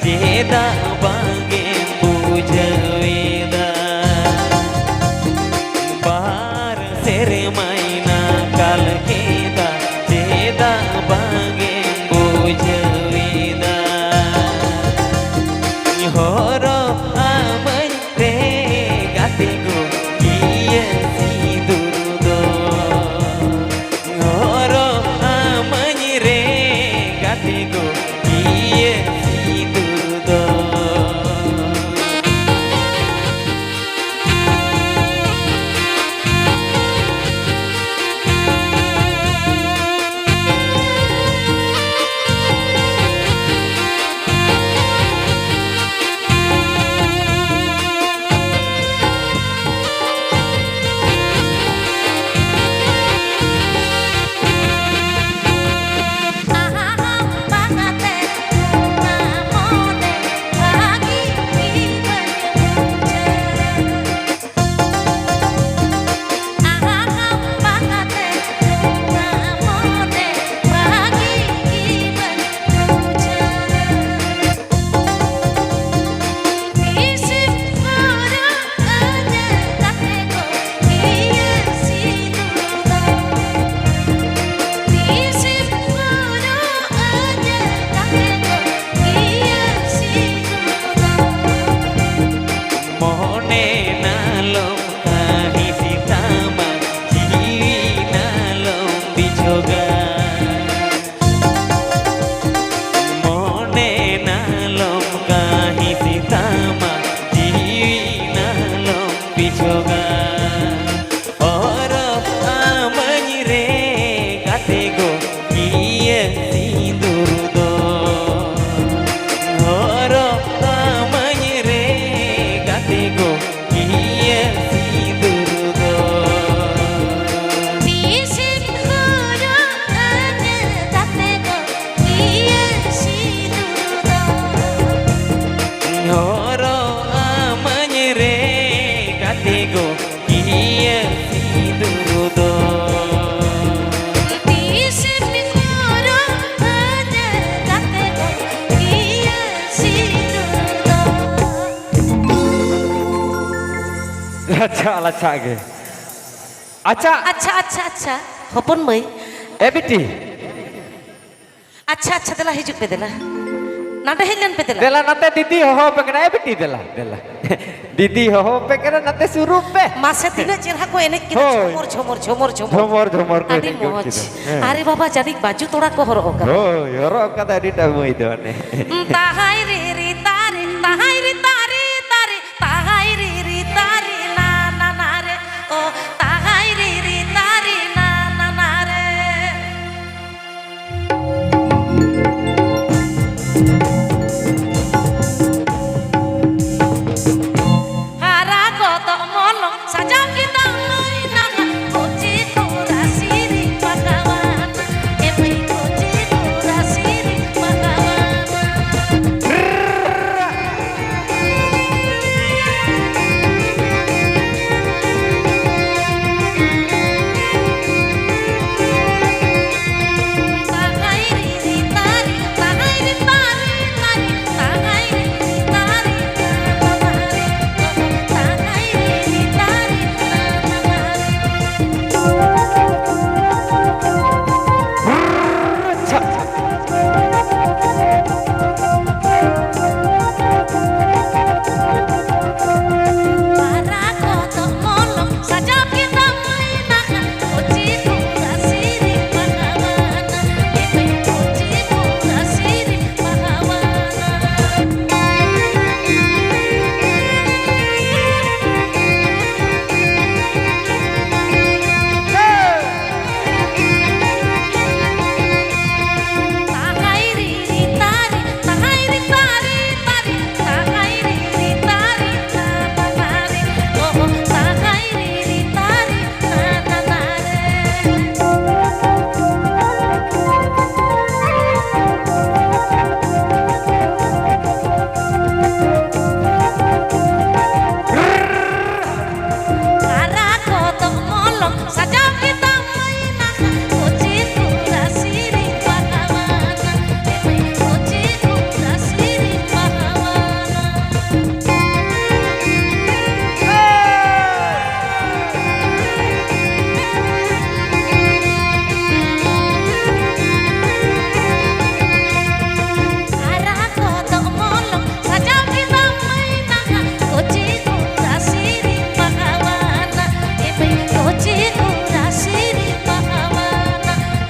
Jeda bangin puja weda bar sere maina kal kita jeda bangin puja weda horo aman te gatiku iya si durdo horo aman re gatiku iya lacak ge. Acha. अच्छा hopon mai. Ebiti. अच्छा telah hijuk pe dela. Nada helan pe dela. Dela nate didi ho pe kena ebiti dela. Didi ho pe kena nate surup pe. Masa tina cerha ko enek kita झुमर ko adi moj. Are baba jadi baju toda ko horo ka. Hoi horo ka tadi tamu itu ne. Tahai ri tare tahai ri tare tare tahai ri tare na na re oh tahai ri tare na na re. Hara ko to molong sajam kita maina koci kurasiri pagawan emai koci kurasiri pagawan. Tahai ri tari tahai ri tari tari tahai ri tari tahai ri tari para koto molong sajam kita mainakan koci kurasiri pagawan emai koci kurasiri pagawan. Tahai ri tari tahai ri tari tari tahai ri tari na na re oh tahai ri tari na na re. Para koto molong sajam kita mainakan koci kurasiri pagawan emai koci kurasiri pagawan. Para koto molong sajam kita mainakan koci kurasiri pagawan emai koci kurasiri pagawan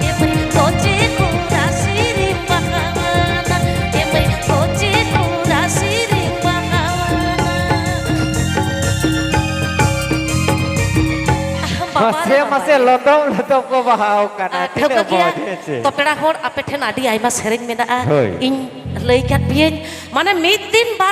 emai koci kurasiri pagawan emai koci kurasiri Masih lotong ko bahau kana Thauka tidak gea boleh. to pera hor ape then adi aima sereng mena Hoi. ing lei kat bien mane mid din bar